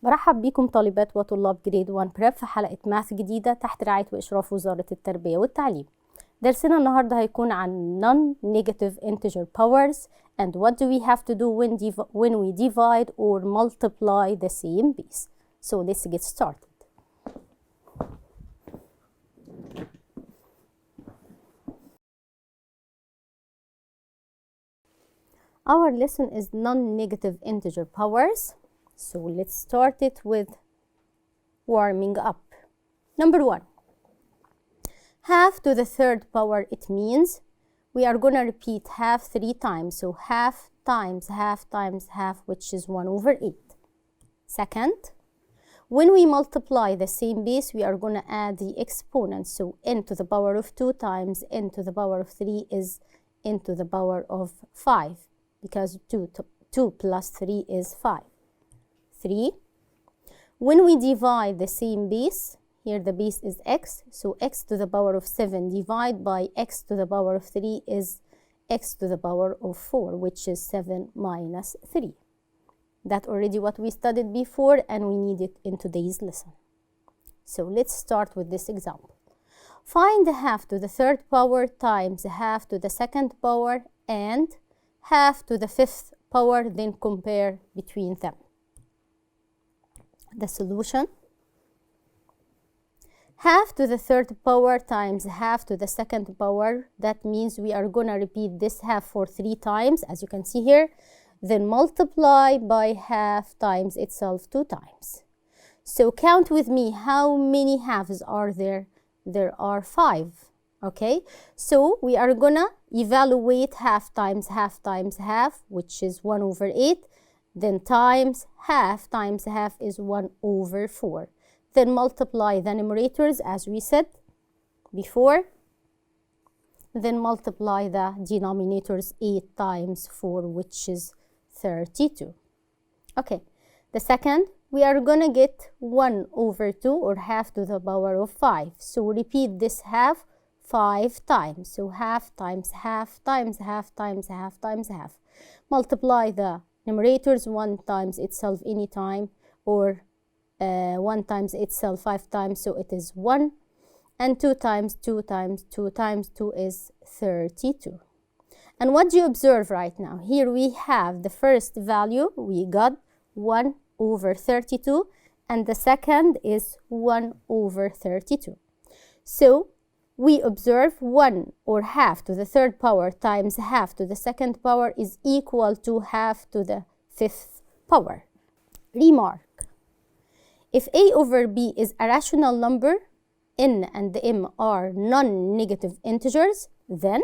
برحب بكم طالبات وطلاب جريد 1 بريب في حلقة ماث جديدة تحت رعاية وإشراف وزارة التربية والتعليم. درسنا النهاردة هيكون عن non-negative integer powers and what do we have to do when we divide or multiply the same base. So let's get started. Our lesson is non-negative integer powers. So let's start it with warming up. Number 1. Half to the third power, it means we are going to repeat half 3 times. So half times half times half, which is 1 over 8. Second, when we multiply the same base, we are going to add the exponent. So n to the power of 2 times n to the power of 3 is n to the power of 5, because 2 plus 3 is 5. 3. When we divide the same base, here the base is x, so x to the power of 7 divided by x to the power of 3 is x to the power of 4, which is 7 minus 3. That's already what we studied before and we need it in today's lesson. So let's start with this example. Find half to the third power times half to the second power and half to the fifth power, then compare between them. The solution: half to the third power times half to the second power. That means we are going to repeat this half for 3 times, as you can see here, then multiply by half times itself 2 times. So count with me, how many halves are there? There are 5. Okay, so we are going to evaluate half times half times half, which is 1 over 8. Then times half is 1 over 4. Then multiply the numerators as we said before. Then multiply the denominators, 8 times 4, which is 32. Okay, the second, we are going to get 1 over 2, or half to the power of 5. So repeat this half 5 times. So half times half times half times half times half. Multiply the numerators, 1 times itself any time, or 1 times itself 5 times, so it is 1. And 2 times 2 times 2 times 2 is 32. And what do you observe right now? Here we have the first value, we got 1 over 32, and the second is 1 over 32. So we observe 1 or half to the third power times half to the second power is equal to half to the fifth power. Remark: if a over b is a rational number, n and m are non-negative integers, then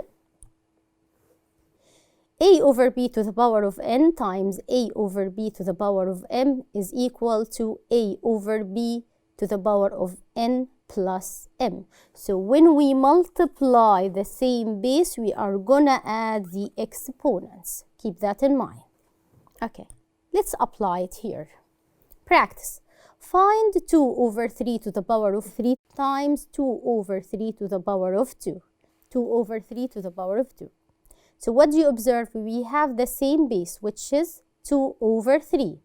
a over b to the power of n times a over b to the power of m is equal to a over b to the power of n plus m. So when we multiply the same base, we are gonna add the exponents. Keep that in mind. Okay, let's apply it here. Practice. Find 2 over 3 to the power of 3 times 2 over 3 to the power of 2. 2 over 3 to the power of 2. So what do you observe? We have the same base, which is 2 over 3.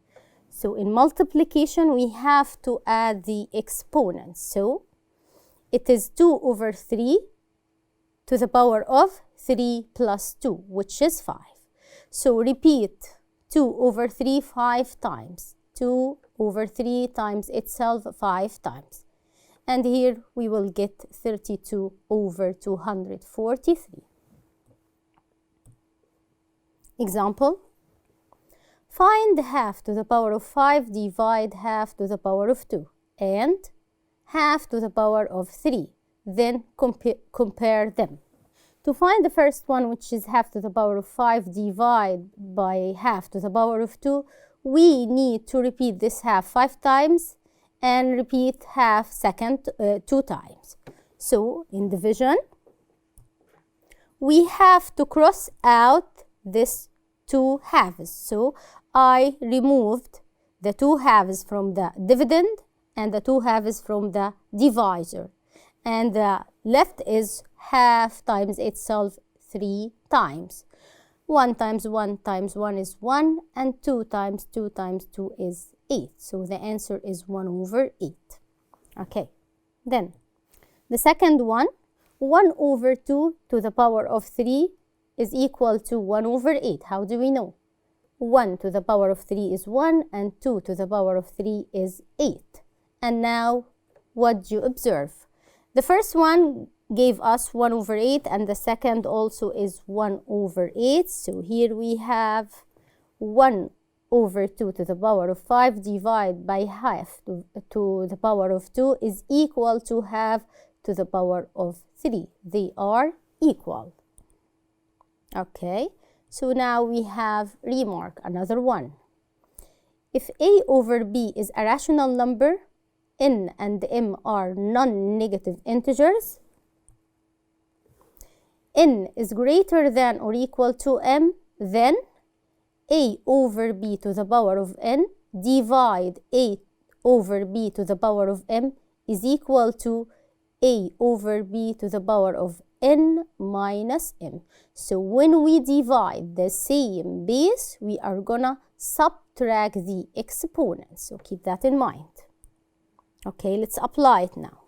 So in multiplication, we have to add the exponents. So it is 2 over 3 to the power of 3 plus 2, which is 5. So repeat 2 over 3 5 times. 2 over 3 times itself 5 times. And here we will get 32 over 243. Example: find half to the power of 5 divide half to the power of 2 and half to the power of 3. Then compare them. To find the first one, which is half to the power of 5 divided by half to the power of 2, we need to repeat this half 5 times and repeat half second 2 times. So in division, we have to cross out this 2 halves. So I removed the 2 halves from the dividend and the 2 halves from the divisor. And the left is half times itself 3 times. 1 times 1 times 1 is 1, and 2 times 2 times 2 is 8. So the answer is 1 over 8. Okay, then the second one, 1 over 2 to the power of 3 is equal to 1 over 8. How do we know? 1 to the power of 3 is 1 and 2 to the power of 3 is 8. And now what do you observe? The first one gave us 1 over 8 and the second also is 1 over 8. So here we have 1 over 2 to the power of 5 divided by half to the power of 2 is equal to half to the power of 3. They are equal. Okay, so now we have remark, another one. If A over B is a rational number, N and M are non-negative integers, N is greater than or equal to M, then A over B to the power of N divide A over B to the power of M is equal to A over B to the power of N minus M. So when we divide the same base, we are gonna subtract the exponents. So keep that in mind. Okay, let's apply it now.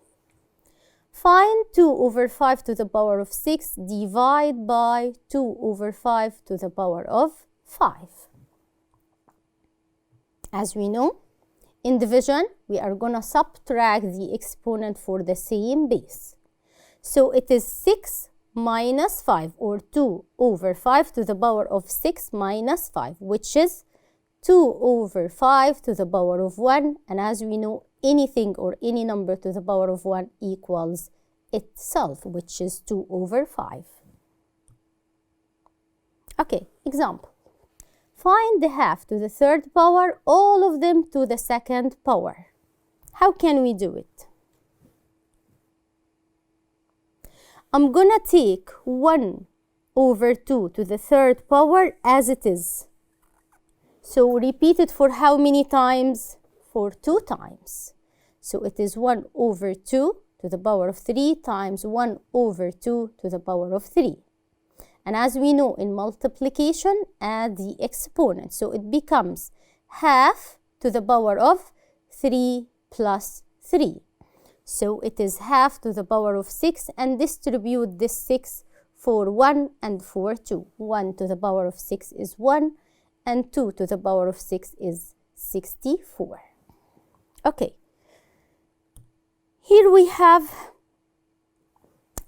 Find 2 over 5 to the power of 6 divided by 2 over 5 to the power of 5. As we know, in division, we are going to subtract the exponent for the same base. So it is 6 minus 5, or 2 over 5 to the power of 6 minus 5, which is 2 over 5 to the power of 1. And as we know, anything or any number to the power of 1 equals itself, which is 2 over 5. Okay, example. Find the half to the third power, all of them to the second power. How can we do it? I'm gonna take 1 over 2 to the third power as it is. So repeat it for how many times? For 2 times. So it is 1 over 2 to the power of 3 times 1 over 2 to the power of 3. And as we know in multiplication, add the exponent. So it becomes half to the power of 3 plus 3. So it is half to the power of 6, and distribute this 6 for 1 and for 2. 1 to the power of 6 is 1, and 2 to the power of 6 is 64. Okay. Here we have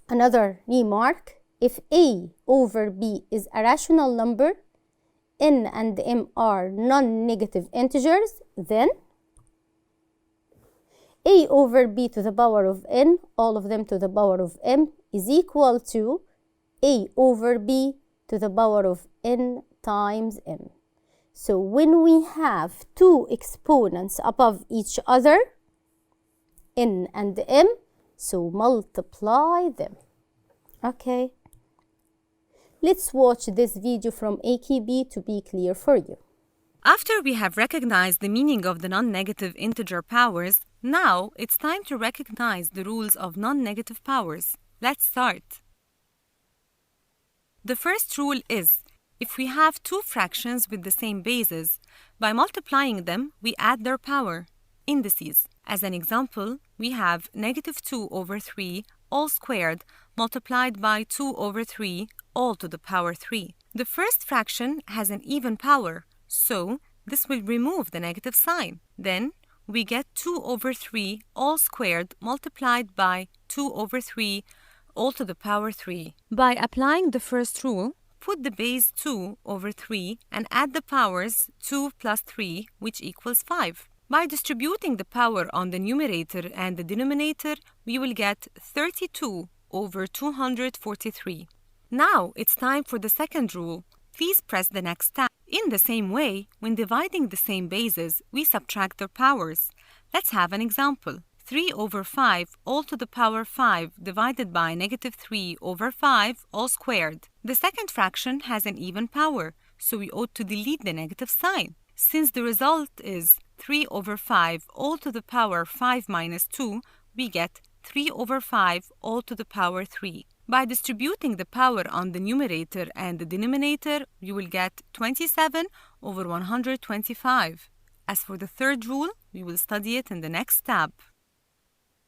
another remark. If A over B is a rational number, N and M are non-negative integers, then A over B to the power of N, all of them to the power of M, is equal to A over B to the power of N times M. So when we have 2 exponents above each other, N and M, so multiply them. Okay. Let's watch this video from AKB to be clear for you. After we have recognized the meaning of the non-negative integer powers, now it's time to recognize the rules of non-negative powers. Let's start. The first rule is, if we have 2 fractions with the same bases, by multiplying them, we add their power, indices. As an example, we have negative 2 over 3 all squared multiplied by 2 over 3 all to the power 3. The first fraction has an even power, so this will remove the negative sign. Then we get 2 over 3 all squared multiplied by 2 over 3 all to the power 3. By applying the first rule, put the base 2 over 3 and add the powers 2 plus 3, which equals 5. By distributing the power on the numerator and the denominator, we will get 32 over 243. Now it's time for the second rule. Please press the next tab. In the same way, when dividing the same bases, we subtract their powers. Let's have an example. 3 over 5 all to the power 5 divided by negative 3 over 5 all squared. The second fraction has an even power, so we ought to delete the negative sign. Since the result is 3 over 5 all to the power 5 minus 2, we get 3 over 5 all to the power 3. By distributing the power on the numerator and the denominator, you will get 27 over 125. As for the third rule, we will study it in the next tab.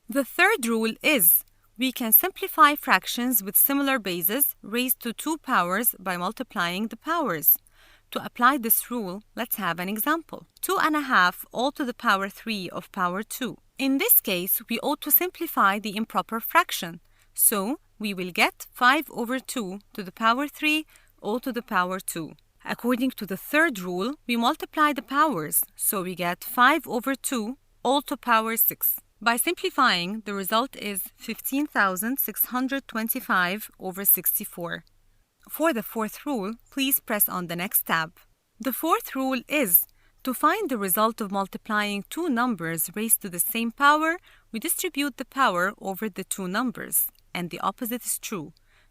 The third rule is we can simplify fractions with similar bases raised to 2 powers by multiplying the powers. To apply this rule, let's have an example. 2½ all to the power 3 of power 2. In this case, we ought to simplify the improper fraction. So, we will get 5/2 to the power 3 all to the power 2. According to the third rule, we multiply the powers, so we get 5/2 all to power 6. By simplifying, the result is 15,625/64. For the fourth rule, please press on the next tab. The fourth rule is to find the result of multiplying 2 numbers raised to the same power, we distribute the power over the 2 numbers, and the opposite is true.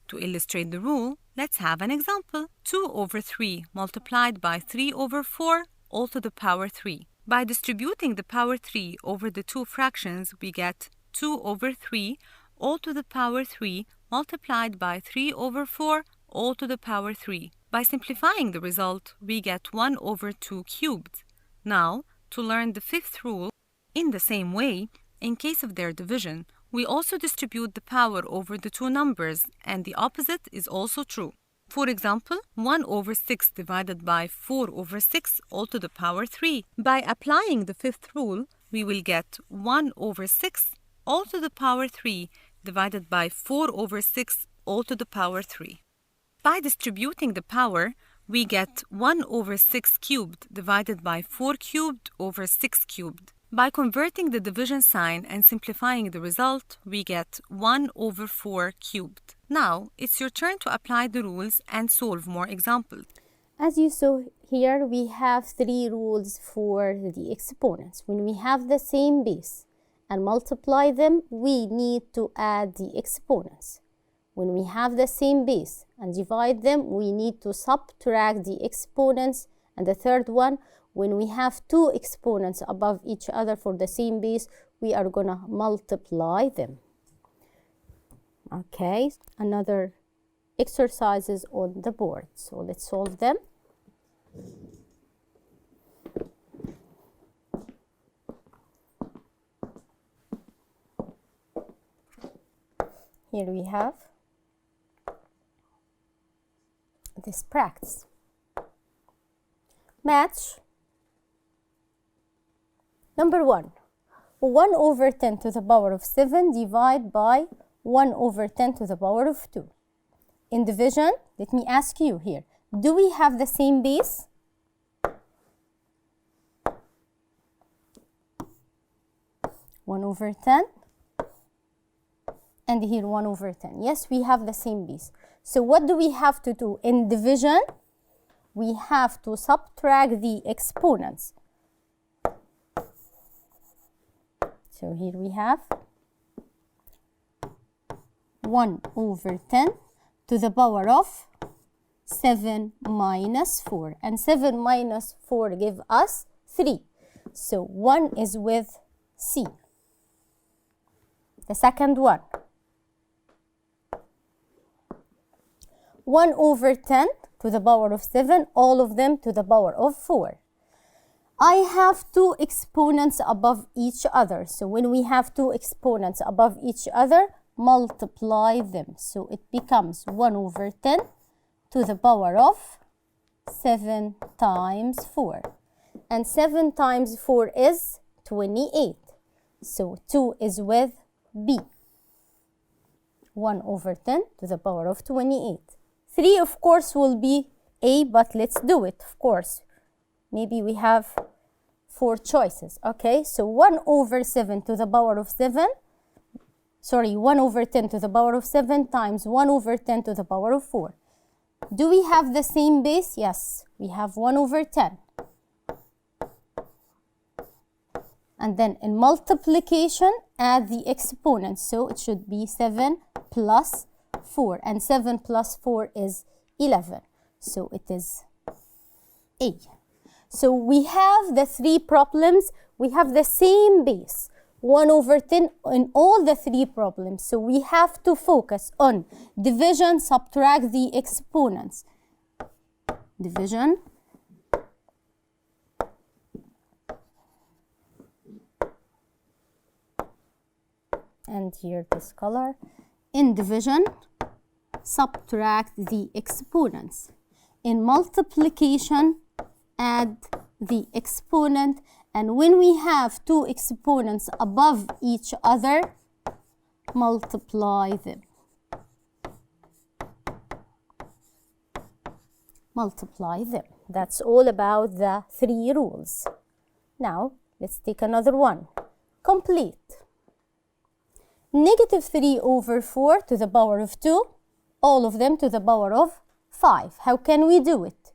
To illustrate the rule, let's have an example. 2/3 multiplied by 3/4 all to the power 3. By distributing the power 3 over the 2 fractions, we get 2/3 all to the power 3 multiplied by 3/4 all to the power 3. By simplifying the result, we get 1/2 cubed. Now, to learn the fifth rule, in the same way, in case of their division, we also distribute the power over the 2 numbers, and the opposite is also true. For example, 1/6 divided by 4/6 all to the power 3. By applying the fifth rule, we will get 1/6 all to the power 3 divided by 4/6 all to the power 3. By distributing the power, we get 1/6 cubed divided by 4 cubed over 6 cubed. By converting the division sign and simplifying the result, we get 1/4 cubed. Now, it's your turn to apply the rules and solve more examples. As you saw here, we have 3 rules for the exponents. When we have the same base and multiply them, we need to add the exponents. When we have the same base and divide them, we need to subtract the exponents. And the third one, when we have 2 exponents above each other for the same base, we are going to multiply them. Okay, another exercises on the board. So let's solve them. Here we have this practice. Match. Number 1. 1/10 to the power of 7 divide by 1/10 to the power of 2. In division, let me ask you here, do we have the same base? One over 10 and here 1/10. Yes, we have the same base. So what do we have to do in division? We have to subtract the exponents. So here we have 1/10 to the power of 7 minus 4. And 7 minus 4 give us 3. So 1 is with C. The second one. 1/10 to the power of 7, all of them to the power of 4. I have 2 exponents above each other. So when we have 2 exponents above each other, multiply them. So it becomes 1/10 to the power of 7 times 4. And 7 times 4 is 28. So 2 is with B. 1/10 to the power of 28. 3, of course, will be A, but let's do it, of course. Maybe we have 4 choices, okay? So 1/7 to the power of 7, 1/10 to the power of 7 times 1/10 to the power of 4. Do we have the same base? Yes, we have 1/10. And then in multiplication, add the exponents. So it should be 7 plus 4. And 7 plus 4 is 11. So it is A. So we have the 3 problems. We have the same base, 1/10 in all the 3 problems. So we have to focus on division, subtract the exponents. Division, and here this color. In division, subtract the exponents. In multiplication, add the exponent, and when we have two exponents above each other, multiply them. Multiply them. That's all about the three rules. Now, let's take another one. Complete. -3/4 to the power of 2, all of them to the power of 5. How can we do it?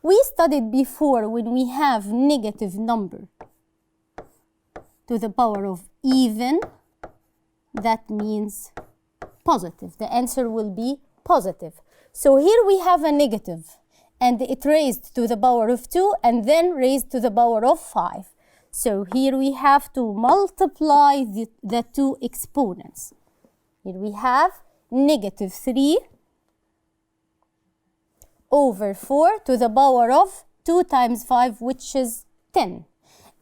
We studied before when we have negative number to the power of even, that means positive. The answer will be positive. So here we have a negative, and it raised to the power of 2 and then raised to the power of 5. So here we have to multiply the two exponents. Here we have -3/4 to the power of 2 times 5, which is 10.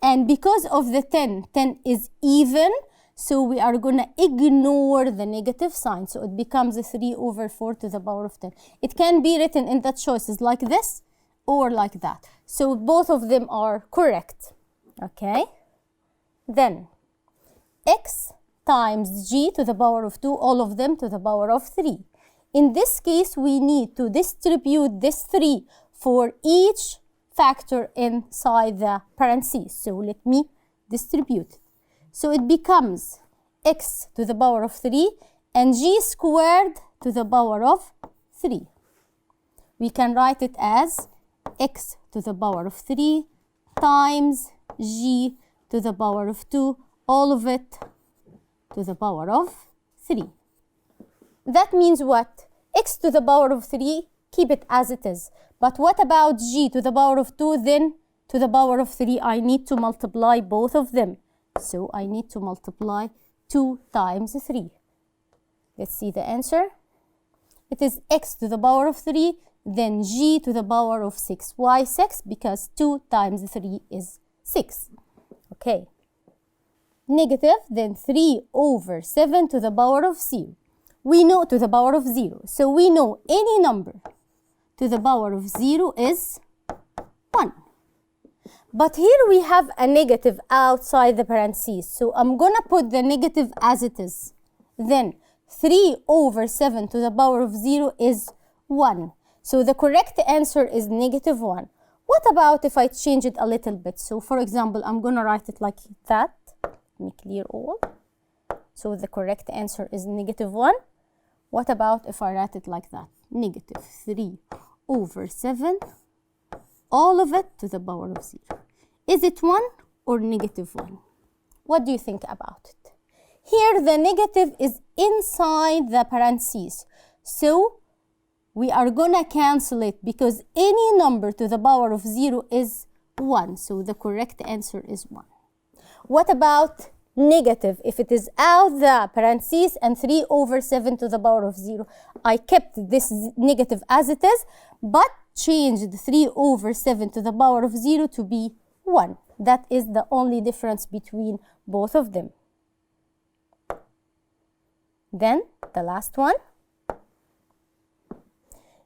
And because of the 10 is even, so we are going to ignore the negative sign. So it becomes 3/4 to the power of 10. It can be written in the choices like this or like that. So both of them are correct. Okay? Then x times g to the power of 2, all of them to the power of 3. In this case, we need to distribute this 3 for each factor inside the parentheses. So let me distribute it. So it becomes x to the power of 3 and g squared to the power of 3. We can write it as x to the power of 3 times g to the power of 2, all of it to the power of 3. That means what? X to the power of 3, keep it as it is. But what about g to the power of 2, then to the power of 3? I need to multiply both of them. So I need to multiply 2 times 3. Let's see the answer. It is x to the power of 3, then g to the power of 6. Why 6? Because 2 times 3 is 6. Okay. Negative, then 3/7 to the power of 0. We know to the power of 0. So we know any number to the power of 0 is 1. But here we have a negative outside the parentheses. So I'm going to put the negative as it is. Then 3/7 to the power of 0 is 1. So the correct answer is -1. What about if I change it a little bit? So for example, I'm going to write it like that. Let me clear all. So the correct answer is -1. What about if I write it like that? -3/7, all of it to the power of 0. Is it 1 or -1? What do you think about it? Here the negative is inside the parentheses. So we are going to cancel it because any number to the power of 0 is 1. So the correct answer is 1. What about negative? If it is out the parentheses and 3/7 to the power of 0, I kept this negative as it is, but changed 3/7 to the power of 0 to be 1. That is the only difference between both of them. Then the last one.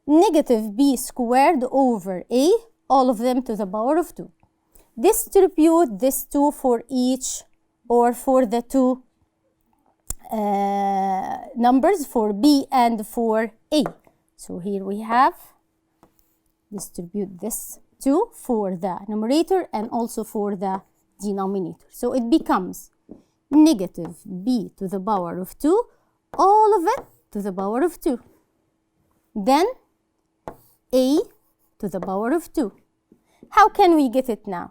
-b squared over a, all of them to the power of 2. Distribute this 2 for each or for the two numbers, for b and for a. So here we have, distribute this 2 for the numerator and also for the denominator. So it becomes -b to the power of 2, all of it to the power of 2. Then a to the power of 2. How can we get it now?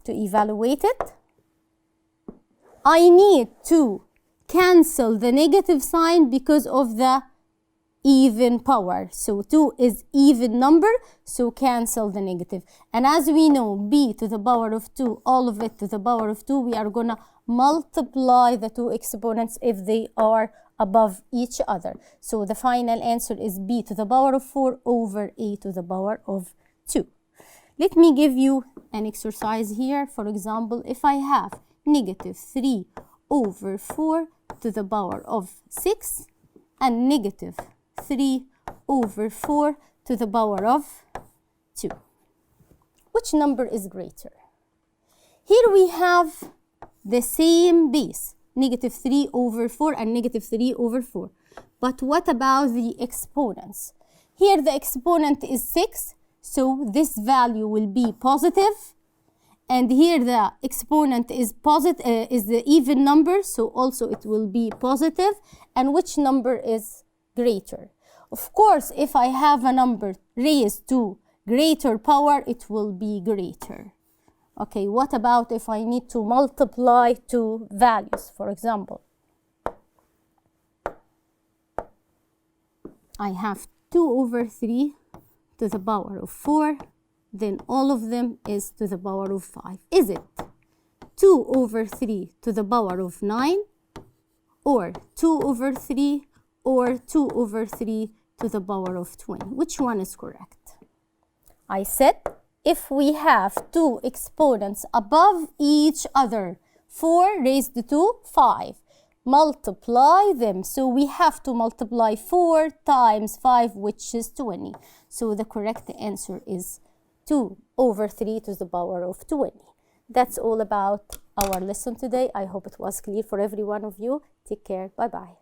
To evaluate it, I need to cancel the negative sign because of the even power. So 2 is even number, so cancel the negative. And as we know, b to the power of 2, all of it to the power of 2, we are going to multiply the two exponents if they are above each other. So the final answer is b to the power of 4 over a to the power of 2. Let me give you an exercise here. For example, if I have -3 over 4 to the power of 6 and negative 3 over 4 to the power of 2. Which number is greater? Here we have the same base, negative 3 over 4 and negative 3 over 4. But what about the exponents? Here the exponent is 6, so this value will be positive. And here the exponent is is the even number, so also it will be positive. And which number is greater? Of course, if I have a number raised to greater power, it will be greater. Okay, what about if I need to multiply two values? For example, I have 2 over 3 to the power of 4, then all of them is to the power of 5. Is it 2 over 3 to the power of 9, or 2 over 3, or 2 over 3 to the power of 20? Which one is correct? I said if we have two exponents above each other, 4 raised to 5, multiply them. So we have to multiply 4 times 5, which is 20. So the correct answer is 2 over 3 to the power of 20. That's all about our lesson today. I hope it was clear for every one of you. Take care. Bye-bye.